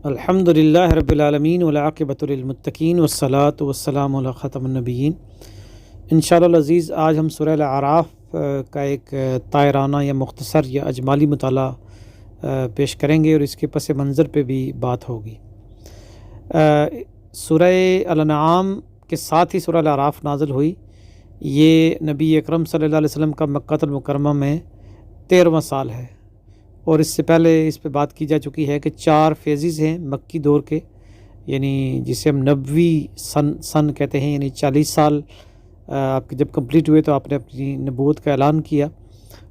الحمدللہ رب العالمین والعاقبۃ للمتقین والصلاۃ والسلام علی خاتم النبیین۔ انشاءاللہ العزیز آج ہم سورہ الاعراف کا ایک طائرانہ یا مختصر یا اجمالی مطالعہ پیش کریں گے اور اس کے پس منظر پہ بھی بات ہوگی۔ سورہ الانعام کے ساتھ ہی سورہ الاعراف نازل ہوئی۔ یہ نبی اکرم صلی اللہ علیہ وسلم کا مکہ المکرمہ میں 13واں سال ہے، اور اس سے پہلے اس پہ بات کی جا چکی ہے کہ 4 فیزز ہیں مکی دور کے، یعنی جسے ہم نبوی سن کہتے ہیں، یعنی 40 سال آپ کے جب کمپلیٹ ہوئے تو آپ نے اپنی نبوت کا اعلان کیا،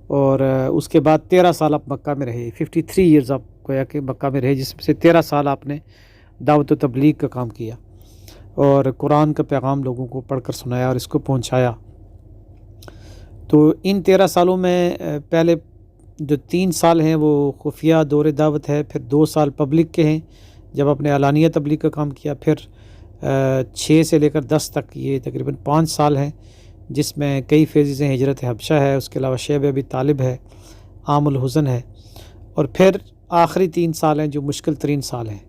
اور اس کے بعد 13 سال آپ مکہ میں رہے، 53 ایئرز آپ گویا کہ مکہ میں رہے، جس میں سے 13 سال آپ نے دعوت و تبلیغ کا کام کیا اور قرآن کا پیغام لوگوں کو پڑھ کر سنایا اور اس کو پہنچایا۔ تو ان 13 سالوں میں پہلے جو 3 سال ہیں وہ خفیہ دور دعوت ہے، پھر 2 سال پبلک کے ہیں جب آپ نے اعلانیہ تبلیغ کا کام کیا، پھر 6 سے لے کر 10 تک یہ تقریباً 5 سال ہیں جس میں کئی فیزز ہیں۔ ہجرت حبشہ ہے، اس کے علاوہ شیب ابی طالب ہے، عام الحزن ہے، اور پھر آخری 3 سال ہیں جو مشکل ترین سال ہیں۔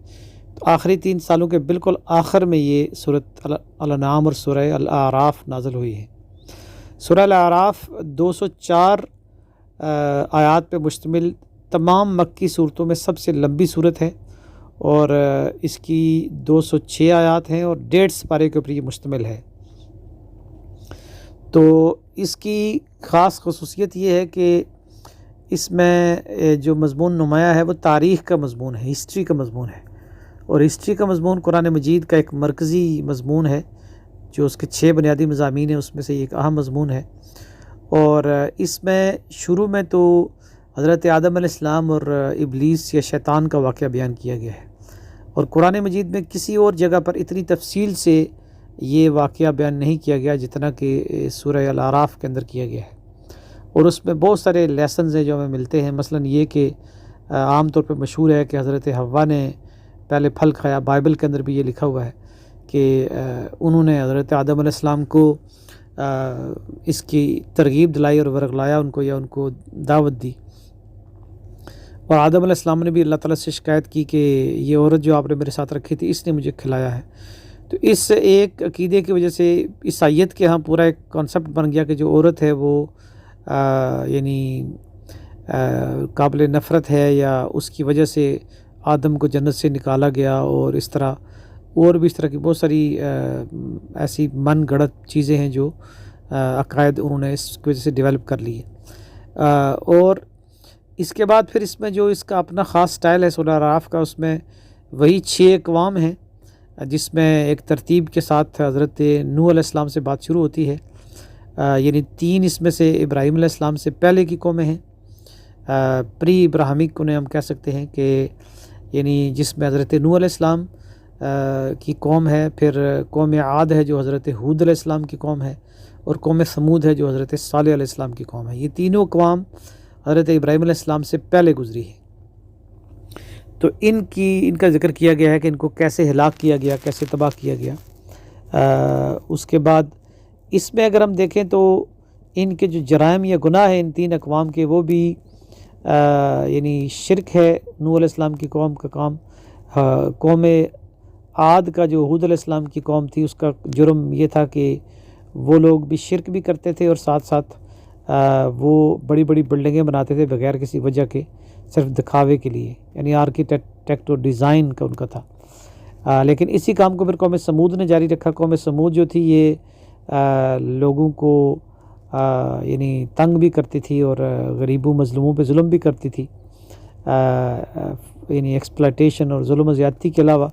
تو آخری 3 سالوں کے بالکل آخر میں یہ سورۃ الانعام اور سورہ الاعراف نازل ہوئی ہے۔ سورہ الاعراف 204 آیات پہ مشتمل تمام مکی صورتوں میں سب سے لمبی صورت ہے، اور اس کی 206 آیات ہیں اور 1.5 سپارے کے اوپر یہ مشتمل ہے۔ تو اس کی خاص خصوصیت یہ ہے کہ اس میں جو مضمون نمایاں ہے وہ تاریخ کا مضمون ہے، ہسٹری کا مضمون ہے، اور ہسٹری کا مضمون قرآن مجید کا ایک مرکزی مضمون ہے جو اس کے 6 بنیادی مضامین ہیں، اس میں سے ایک اہم مضمون ہے۔ اور اس میں شروع میں تو حضرت آدم علیہ السلام اور ابلیس یا شیطان کا واقعہ بیان کیا گیا ہے، اور قرآن مجید میں کسی اور جگہ پر اتنی تفصیل سے یہ واقعہ بیان نہیں کیا گیا جتنا کہ سورہ الاعراف کے اندر کیا گیا ہے، اور اس میں بہت سارے لیسنز ہیں جو ہمیں ملتے ہیں۔ مثلا یہ کہ عام طور پہ مشہور ہے کہ حضرت حوا نے پہلے پھل کھایا، بائبل کے اندر بھی یہ لکھا ہوا ہے کہ انہوں نے حضرت آدم علیہ السلام کو اس کی ترغیب دلائی اور ورغلایا ان کو، یا ان کو دعوت دی، اور آدم علیہ السلام نے بھی اللہ تعالیٰ سے شکایت کی کہ یہ عورت جو آپ نے میرے ساتھ رکھی تھی اس نے مجھے کھلایا ہے۔ تو اس ایک عقیدے کی وجہ سے عیسائیت کے ہاں پورا ایک کانسیپٹ بن گیا کہ جو عورت ہے وہ یعنی قابل نفرت ہے، یا اس کی وجہ سے آدم کو جنت سے نکالا گیا، اور اس طرح اور بھی اس طرح کی بہت ساری ایسی من گڑت چیزیں ہیں جو عقائد انہوں نے اس کی وجہ سے ڈیولپ کر لی ہے۔ اور اس کے بعد پھر اس میں جو اس کا اپنا خاص سٹائل ہے سورہ الاعراف کا، اس میں وہی 6 اقوام ہیں جس میں ایک ترتیب کے ساتھ حضرت نوح علیہ السلام سے بات شروع ہوتی ہے، یعنی 3 اس میں سے ابراہیم علیہ السلام سے پہلے کی قومیں ہیں، پری ابراہیمک انہیں ہم کہہ سکتے ہیں، کہ یعنی جس میں حضرت نوح علیہ السلام کی قوم ہے، پھر قوم عاد ہے جو حضرت ہود علیہ السلام کی قوم ہے، اور قوم ثمود ہے جو حضرت صالح علیہ السلام کی قوم ہے۔ یہ تینوں اقوام حضرت ابراہیم علیہ السلام سے پہلے گزری ہے۔ تو ان کا ذکر کیا گیا ہے کہ ان کو کیسے ہلاک کیا گیا، کیسے تباہ کیا گیا۔ اس کے بعد اس میں اگر ہم دیکھیں تو ان کے جو جرائم یا گناہ ہیں ان 3 اقوام کے، وہ بھی یعنی شرک ہے نوح علیہ السلام کی قوم کا کام، قوم عاد کا جو ہود علیہ السلام کی قوم تھی اس کا جرم یہ تھا کہ وہ لوگ بھی شرک بھی کرتے تھے، اور ساتھ ساتھ وہ بڑی بڑی بلڈنگیں بناتے تھے بغیر کسی وجہ کے، صرف دکھاوے کے لیے، یعنی آرکیٹیکٹ اور ڈیزائن کا ان کا تھا۔ لیکن اسی کام کو پھر قوم سمود نے جاری رکھا۔ قوم سمود جو تھی یہ لوگوں کو یعنی تنگ بھی کرتی تھی اور غریبوں مظلوموں پہ ظلم بھی کرتی تھی، یعنی ایکسپلائٹیشن اور ظلم و زیادتی کے علاوہ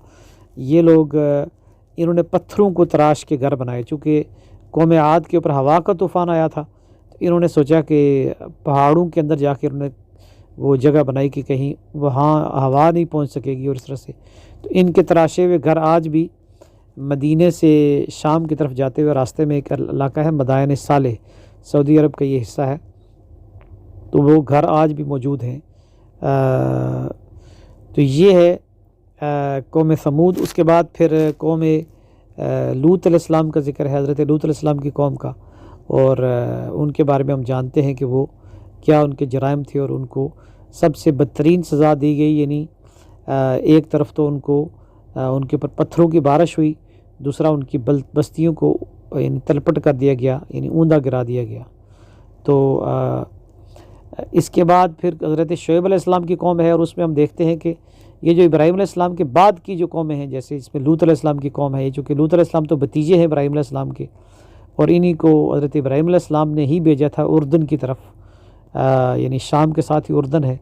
یہ لوگ انہوں نے پتھروں کو تراش کے گھر بنائے۔ چونکہ قوم عاد کے اوپر ہوا کا طوفان آیا تھا تو انہوں نے سوچا کہ پہاڑوں کے اندر جا کے انہوں نے وہ جگہ بنائی کہ کہیں وہاں ہوا نہیں پہنچ سکے گی، اور اس طرح سے تو ان کے تراشے ہوئے گھر آج بھی مدینے سے شام کی طرف جاتے ہوئے راستے میں ایک علاقہ ہے مدائن صالح، سعودی عرب کا یہ حصہ ہے، تو وہ گھر آج بھی موجود ہیں۔ تو یہ ہے قوم ثمود۔ اس کے بعد پھر قوم لوط علیہ السلام کا ذکر ہے، حضرت لوط علیہ السلام کی قوم کا، اور ان کے بارے میں ہم جانتے ہیں کہ وہ کیا ان کے جرائم تھے، اور ان کو سب سے بدترین سزا دی گئی، یعنی ایک طرف تو ان کو ان کے اوپر پتھروں کی بارش ہوئی، دوسرا ان کی بستیوں کو یعنی تلپٹ کر دیا گیا، یعنی اوندا گرا دیا گیا۔ تو اس کے بعد پھر حضرت شعیب علیہ السلام کی قوم ہے، اور اس میں ہم دیکھتے ہیں کہ یہ جو ابراہیم علیہ السلام کے بعد کی جو قومیں ہیں، جیسے اس میں لوط علیہ السلام کی قوم ہے، چونکہ لوط علیہ السلام تو بھتیجے ہیں ابراہیم علیہ السلام کے، اور انہی کو حضرت ابراہیم علیہ السلام نے ہی بھیجا تھا اردن کی طرف، یعنی شام کے ساتھ ہی اردن ہے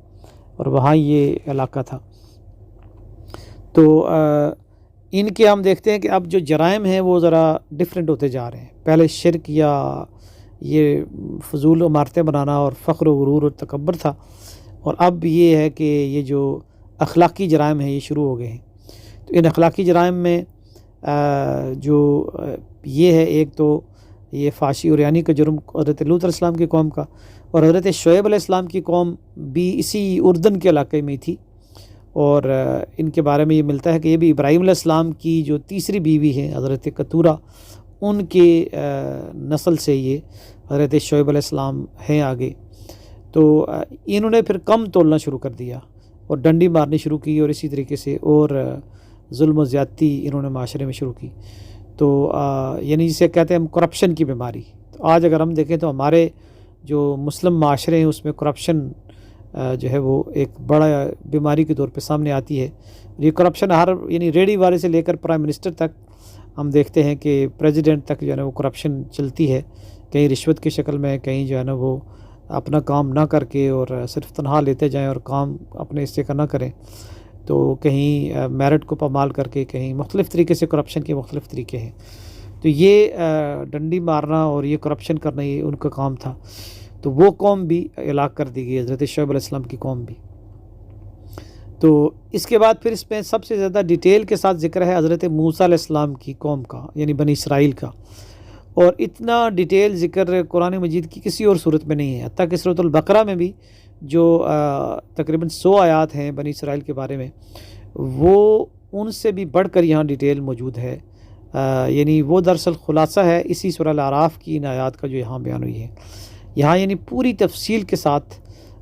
اور وہاں یہ علاقہ تھا۔ تو ان کے ہم دیکھتے ہیں کہ اب جو جرائم ہیں وہ ذرا ڈیفرنٹ ہوتے جا رہے ہیں۔ پہلے شرک یا یہ فضول عمارتیں بنانا اور فخر و غرور اور تکبر تھا، اور اب یہ ہے کہ یہ جو اخلاقی جرائم ہیں یہ شروع ہو گئے ہیں۔ تو ان اخلاقی جرائم میں جو یہ ہے، ایک تو یہ فحاشی اور عریانی کا جرم حضرت لوط علیہ السلام کی قوم کا، اور حضرت شعیب علیہ السلام کی قوم بھی اسی اردن کے علاقے میں تھی، اور ان کے بارے میں یہ ملتا ہے کہ یہ بھی ابراہیم علیہ السلام کی جو تیسری بیوی ہے حضرت کتورہ، ان کے نسل سے یہ حضرت شعیب علیہ السلام ہیں آگے۔ تو انہوں نے پھر کم تولنا شروع کر دیا اور ڈنڈی مارنی شروع کی، اور اسی طریقے سے اور ظلم و زیادتی انہوں نے معاشرے میں شروع کی۔ تو یعنی جسے کہتے ہیں ہم کرپشن کی بیماری۔ تو آج اگر ہم دیکھیں تو ہمارے جو مسلم معاشرے ہیں اس میں کرپشن جو ہے وہ ایک بڑا بیماری کے طور پہ سامنے آتی ہے۔ یہ کرپشن ہر یعنی ریڈی والے سے لے کر پرائم منسٹر تک ہم دیکھتے ہیں کہ پریزیڈنٹ تک جو ہے نا وہ کرپشن چلتی ہے، کہیں رشوت کی شکل میں، کہیں جو ہے نا وہ اپنا کام نہ کر کے اور صرف تنخواہ لیتے جائیں اور کام اپنے حصے کا نہ کریں، تو کہیں میرٹ کو پامال کر کے، کہیں مختلف طریقے سے کرپشن کے مختلف طریقے ہیں۔ تو یہ ڈنڈی مارنا اور یہ کرپشن کرنا یہ ان کا کام تھا۔ تو وہ قوم بھی ہلاک کر دی گئی، حضرت شعیب علیہ السلام کی قوم بھی۔ تو اس کے بعد پھر اس میں سب سے زیادہ ڈیٹیل کے ساتھ ذکر ہے حضرت موسیٰ علیہ السلام کی قوم کا، یعنی بنی اسرائیل کا، اور اتنا ڈیٹیل ذکر قرآن مجید کی کسی اور صورت میں نہیں ہے۔ حتیٰ کہ سورۃ البقرہ میں بھی جو تقریباً 100 آیات ہیں بنی اسرائیل کے بارے میں، وہ ان سے بھی بڑھ کر یہاں ڈیٹیل موجود ہے، یعنی وہ دراصل خلاصہ ہے اسی سورہ الاعراف کی ان آیات کا جو یہاں بیان ہوئی ہے۔ یہاں یعنی پوری تفصیل کے ساتھ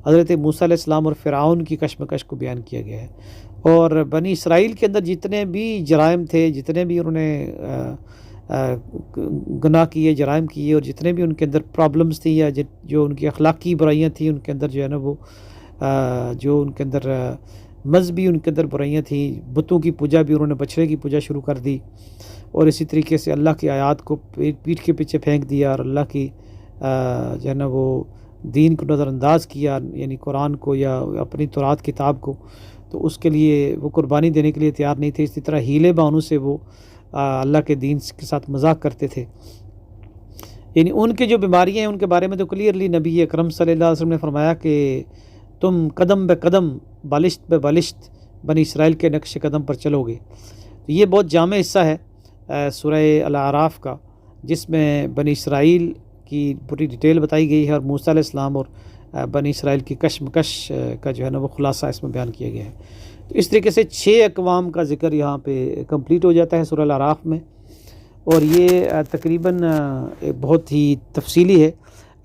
حضرت موسیٰ علیہ السلام اور فرعون کی کشمکش کو بیان کیا گیا ہے، اور بنی اسرائیل کے اندر جتنے بھی جرائم تھے، جتنے بھی انہوں نے گناہ کیے، جرائم کیے، اور جتنے بھی ان کے اندر پرابلمز تھیں یا جو ان کی اخلاقی برائیاں تھیں ان کے اندر جو ہے نا وہ جو ان کے اندر مذہبی ان کے اندر برائیاں تھیں، بتوں کی پوجا بھی انہوں نے بچھڑے کی پوجا شروع کر دی، اور اسی طریقے سے اللہ کی آیات کو پیٹھ کے پیچھے پھینک دیا، اور اللہ کی جو ہے نا وہ دین کو نظر انداز کیا، یعنی قرآن کو یا اپنی تورات کتاب کو، تو اس کے لیے وہ قربانی دینے کے لیے تیار نہیں تھے۔ اسی طرح ہیلے بہانوں سے وہ اللہ کے دین کے ساتھ مذاق کرتے تھے۔ یعنی ان کے جو بیماریاں ہیں ان کے بارے میں تو کلیئرلی نبی اکرم صلی اللہ علیہ وسلم نے فرمایا کہ تم قدم بے قدم، بالشت بے بالشت بنی اسرائیل کے نقش قدم پر چلو گے۔ تو یہ بہت جامع حصہ ہے سورہ الاعراف کا، جس میں بنی اسرائیل کی پوری ڈیٹیل بتائی گئی ہے، اور موسیٰ علیہ السلام اور بنی اسرائیل کی کشمکش کا جو ہے نا وہ خلاصہ اس میں بیان کیا گیا ہے۔ تو اس طریقے سے 6 اقوام کا ذکر یہاں پہ کمپلیٹ ہو جاتا ہے سورہ الاعراف میں، اور یہ تقریباً بہت ہی تفصیلی ہے،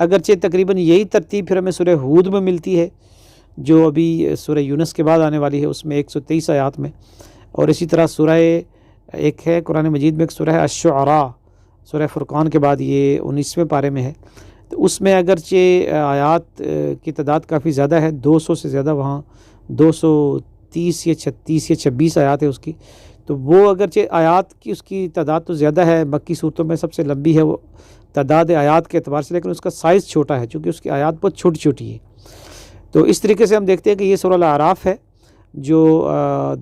اگرچہ تقریباً یہی ترتیب پھر ہمیں سورہ ہود میں ملتی ہے جو ابھی سورہ یونس کے بعد آنے والی ہے، اس میں 123 آیات میں، اور اسی طرح سورہ ایک ہے قرآن مجید میں ایک سورہ ہے الشعراء، سورہ فرقان کے بعد یہ 19ویں پارے میں ہے۔ تو اس میں اگرچہ آیات کی تعداد کافی زیادہ ہے، 200 سے زیادہ، وہاں 230 یا 36 یا 26 آیات ہے اس کی، تو وہ اگرچہ آیات کی اس کی تعداد تو زیادہ ہے، مکی صورتوں میں سب سے لمبی ہے وہ تعداد آیات کے اعتبار سے، لیکن اس کا سائز چھوٹا ہے چونکہ اس کی آیات بہت چھوٹی چھوٹی ہے۔ تو اس طریقے سے ہم دیکھتے ہیں کہ یہ سورہ الاعراف ہے جو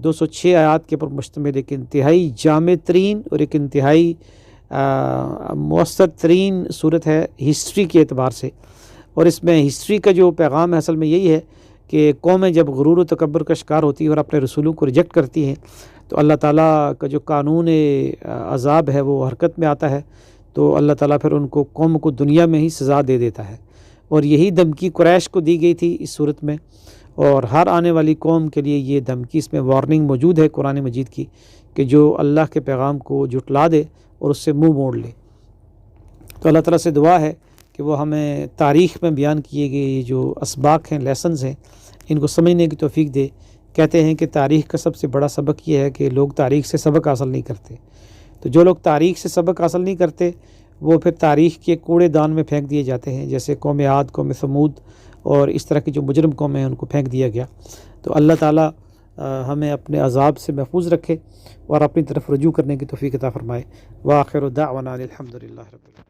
206 آیات کے پر مشتمل ایک انتہائی جامع ترین اور ایک انتہائی مؤثر ترین صورت ہے ہسٹری کے اعتبار سے، اور اس میں ہسٹری کا جو پیغام ہے اصل میں یہی ہے کہ قومیں جب غرور و تکبر کا شکار ہوتی ہیں اور اپنے رسولوں کو ریجیکٹ کرتی ہیں تو اللہ تعالیٰ کا جو قانون عذاب ہے وہ حرکت میں آتا ہے، تو اللہ تعالیٰ پھر ان کو قوم کو دنیا میں ہی سزا دے دیتا ہے، اور یہی دھمکی قریش کو دی گئی تھی اس صورت میں، اور ہر آنے والی قوم کے لیے یہ دھمکی، اس میں وارننگ موجود ہے قرآن مجید کی کہ جو اللہ کے پیغام کو جھٹلا دے اور اس سے منہ موڑ لے۔ تو اللہ تعالیٰ سے دعا ہے کہ وہ ہمیں تاریخ میں بیان کیے گئے یہ جو اسباق ہیں، لیسنز ہیں، ان کو سمجھنے کی توفیق دے کہتے ہیں کہ تاریخ کا سب سے بڑا سبق یہ ہے کہ لوگ تاریخ سے سبق حاصل نہیں کرتے. تو جو لوگ تاریخ سے سبق حاصل نہیں کرتے وہ پھر تاریخ کے کوڑے دان میں پھینک دیے جاتے ہیں، جیسے قوم عاد، قوم ثمود اور اس طرح کی جو مجرم قومیں ہیں ان کو پھینک دیا گیا. تو اللہ تعالیٰ ہمیں اپنے عذاب سے محفوظ رکھے اور اپنی طرف رجوع کرنے کی توفیق عطا فرمائے. وآخر دعوانا الحمد للہ رب العالمین.